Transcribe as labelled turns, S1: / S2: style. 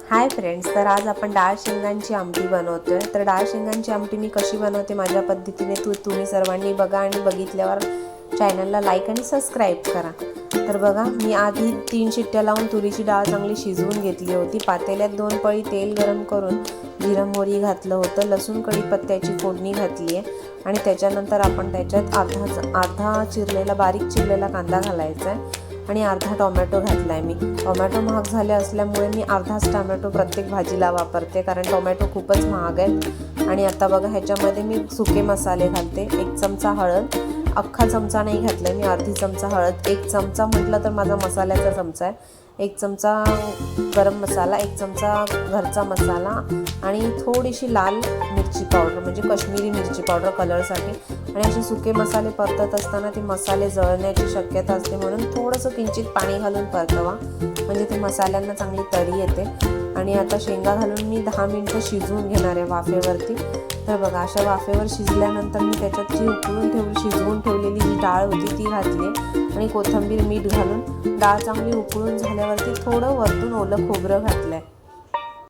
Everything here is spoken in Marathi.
S1: हाय फ्रेंड्स, तर आज आपण डाळ शेंगांची आमटी बनवतोय। तर डाळ शेंगांची आमटी मी कशी बनवते माझ्या पद्धतीने तुम्ही सर्वांनी बघा आणि बघितल्यावर चॅनलला लाईक आणि सबस्क्राईब करा। तर बघा, मी आधी 3 शिट्ट्या लावून तुरीची डाळ चांगली शिजवून घेतली होती। पातेल्यात 2 पळी तेल गरम करून जिरं मोहरी घातलं होतं, लसूण कढीपत्त्याची फोडणी घातली आहे आणि त्याच्यानंतर आपण त्याच्यात अर्धा चिरलेला बारीक चिरलेला कांदा घालायचा आहे आणि अर्धा टोमॅटो घातला आहे। मी टोमॅटो महाग झाले असल्यामुळे मी अर्धाच टोमॅटो प्रत्येक भाजीला वापरते, कारण टोमॅटो खूपच महाग आहे। आणि आता बघा, ह्याच्यामध्ये मी सुके मसाले घालते। 1 चमचा हळद, अख्खा चमचा नाही घातला मी, अर्धी चमचा हळद, 1 चमचा म्हटलं तर माझा मसाल्याचा चमचा आहे, 1 चमचा गरम मसाला, 1 चमचा घरचा मसाला आणि थोडीशी लाल मिरची पावडर म्हणजे काश्मीरी मिरची पावडर कलरसाठी। आणि असे सुके मसाले परतत असताना ते मसाले जळण्याची शक्यता असते, म्हणून थोडंसं किंचित पाणी घालून परतवा, म्हणजे ते मसाल्यांना चांगली तरी येते। आणि आता शेंगा घालून मी 10 मिनिटं शिजवून घेणार आहे वाफेवरती। तर बघा, अशा वाफेवर शिजल्यानंतर मी त्याच्यात जी शिजवून ठेवलेली जी डाळ होती ती घातली आणि कोथिंबीर मीठ घालून डाळ चांगली उकळून झाल्यावरती थोडं वरतून ओलं खोबरं घातलं आहे।